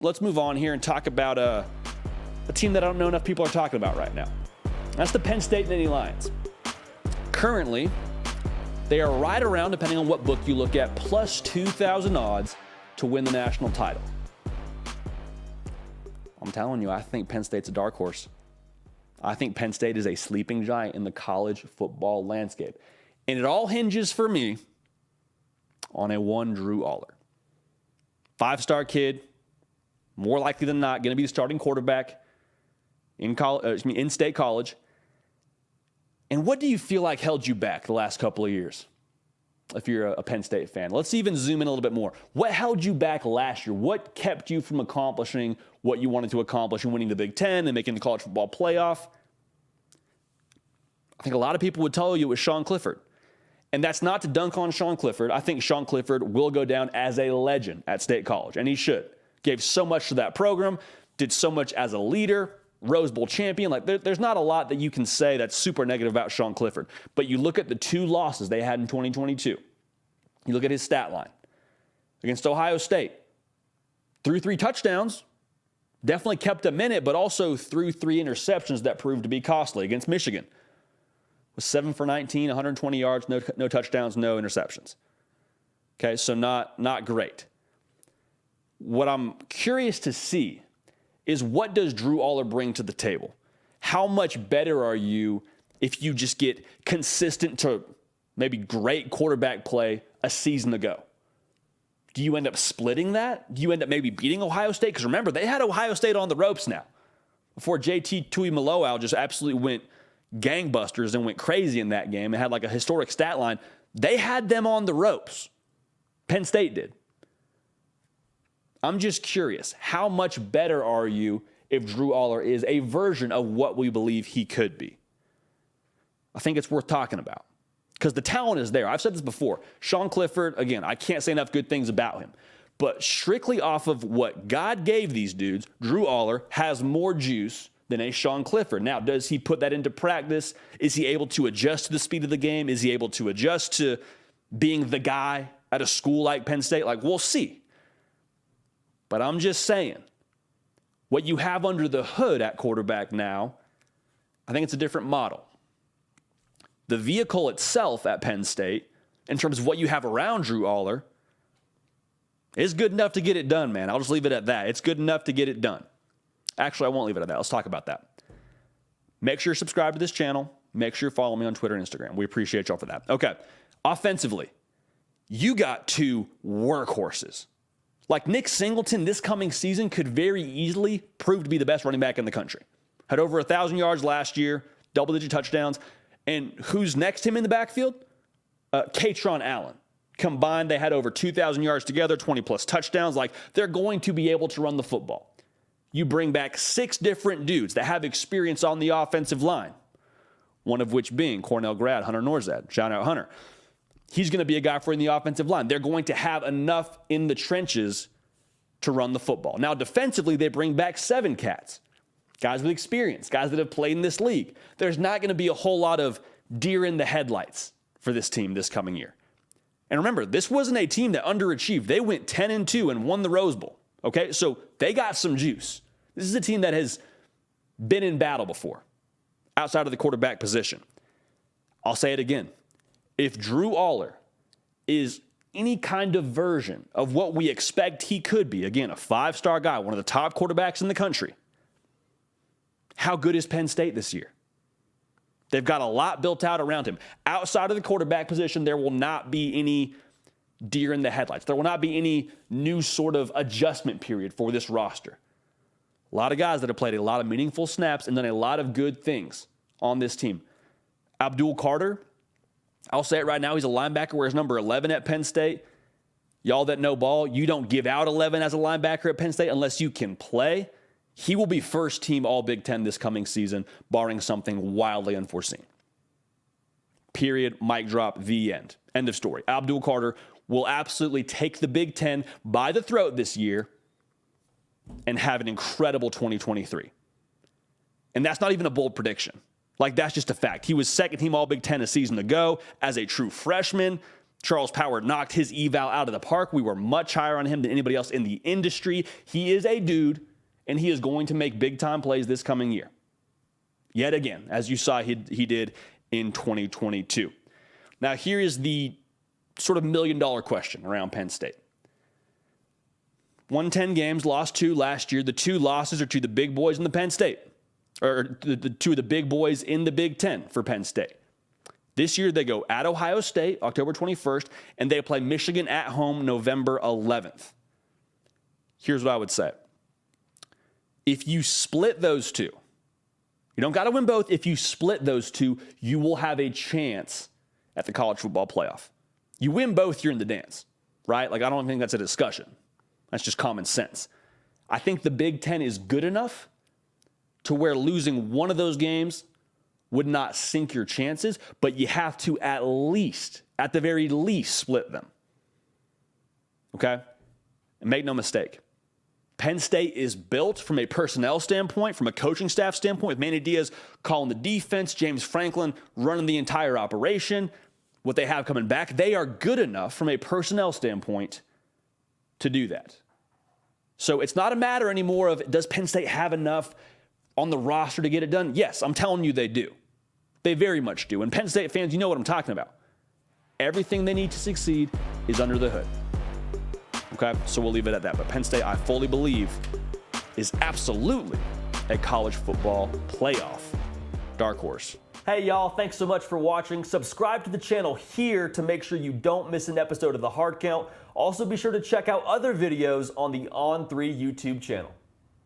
let's move on here and talk about a team that I don't know enough people are talking about right now. That's the Penn State Nittany Lions. Currently, they are right around, depending on what book you look at, plus 2,000 odds to win the national title. I'm telling you, I think Penn State's a dark horse. I think Penn State is a sleeping giant in the college football landscape. And it all hinges for me on a one Drew Allar. 5-star kid, more likely than not, going to be the starting quarterback in state college. And what do you feel like held you back the last couple of years, if you're a Penn State fan? Let's even zoom in a little bit more. What held you back last year? What kept you from accomplishing what you wanted to accomplish and winning the Big Ten and making the college football playoff? I think a lot of people would tell you it was Sean Clifford. And that's not to dunk on Sean Clifford. I think Sean Clifford will go down as a legend at State College, and he should. Gave so much to that program, did so much as a leader, Rose Bowl champion. Like there's not a lot that you can say that's super negative about Sean Clifford. But you look at the 2 losses they had in 2022. You look at his stat line. Against Ohio State, threw 3 touchdowns, definitely kept a minute, but also threw 3 interceptions that proved to be costly. Against Michigan, was 7 for 19, 120 yards, no touchdowns, no interceptions. Okay, so not great. What I'm curious to see is, what does Drew Allar bring to the table? How much better are you if you just get consistent to maybe great quarterback play a season ago? Do you end up splitting that? Do you end up maybe beating Ohio State? Because remember, they had Ohio State on the ropes now before JT Tuimoloau just absolutely went gangbusters and went crazy in that game and had like a historic stat line. They had them on the ropes. Penn State did. I'm just curious, how much better are you if Drew Allar is a version of what we believe he could be? I think it's worth talking about because the talent is there. I've said this before. Sean Clifford, again, I can't say enough good things about him. But strictly off of what God gave these dudes, Drew Allar has more juice than a Sean Clifford. Now, does he put that into practice? Is he able to adjust to the speed of the game? Is he able to adjust to being the guy at a school like Penn State? Like, we'll see. But I'm just saying, what you have under the hood at quarterback now, I think it's a different model. The vehicle itself at Penn State, in terms of what you have around Drew Allar, is good enough to get it done, man. I'll just leave it at that. It's good enough to get it done. Actually, I won't leave it at that. Let's talk about that. Make sure you're subscribed to this channel. Make sure you follow me on Twitter and Instagram. We appreciate y'all for that. Okay, offensively, you got 2 workhorses. Like Nick Singleton this coming season could very easily prove to be the best running back in the country. Had over 1,000 yards last year, double-digit touchdowns. And who's next to him in the backfield? Katron Allen. Combined, they had over 2,000 yards together, 20-plus touchdowns. Like, they're going to be able to run the football. You bring back 6 different dudes that have experience on the offensive line, one of which being Cornell grad Hunter Norzad. Shout out Hunter. He's going to be a guy for in the offensive line. They're going to have enough in the trenches to run the football. Now, defensively, they bring back 7 cats, guys with experience, guys that have played in this league. There's not going to be a whole lot of deer in the headlights for this team this coming year. And remember, this wasn't a team that underachieved. They went 10-2 and won the Rose Bowl. Okay, so they got some juice. This is a team that has been in battle before, outside of the quarterback position. I'll say it again. If Drew Allar is any kind of version of what we expect he could be, again, a 5-star guy, one of the top quarterbacks in the country, how good is Penn State this year? They've got a lot built out around him. Outside of the quarterback position, there will not be any deer in the headlights. There will not be any new sort of adjustment period for this roster. A lot of guys that have played a lot of meaningful snaps and done a lot of good things on this team. Abdul Carter, I'll say it right now, he's a linebacker, wears number 11 at Penn State. Y'all that know ball, you don't give out 11 as a linebacker at Penn State unless you can play. He will be first team All Big Ten this coming season, barring something wildly unforeseen. Period. Mic drop. The end. End of story. Abdul Carter will absolutely take the Big Ten by the throat this year and have an incredible 2023. And that's not even a bold prediction. Like, that's just a fact. He was second team All Big Ten a season ago as a true freshman. Charles Power knocked his eval out of the park. We were much higher on him than anybody else in the industry. He is a dude, and he is going to make big-time plays this coming year. Yet again, as you saw he did in 2022. Now, here is the sort of million-dollar question around Penn State. Won 10 games, lost 2 last year. The 2 losses are to the big boys in the Penn State, or the 2 of the big boys in the Big Ten for Penn State. This year, they go at Ohio State, October 21st, and they play Michigan at home November 11th. Here's what I would say. If you split those 2, you don't got to win both. If you split those 2, you will have a chance at the college football playoff. You win both, you're in the dance, right? Like, I don't think that's a discussion. That's just common sense. I think the Big Ten is good enough to where losing one of those games would not sink your chances, but you have to at the very least, split them. Okay? And make no mistake, Penn State is built from a personnel standpoint, from a coaching staff standpoint, with Manny Diaz calling the defense, James Franklin running the entire operation, what they have coming back. They are good enough from a personnel standpoint to do that. So it's not a matter anymore of, does Penn State have enough on the roster to get it done? Yes, I'm telling you they do. They very much do. And Penn State fans, you know what I'm talking about. Everything they need to succeed is under the hood. Okay, so we'll leave it at that. But Penn State, I fully believe, is absolutely a college football playoff dark horse. Hey, y'all, thanks so much for watching. Subscribe to the channel here to make sure you don't miss an episode of The Hard Count. Also, be sure to check out other videos on the On3 YouTube channel.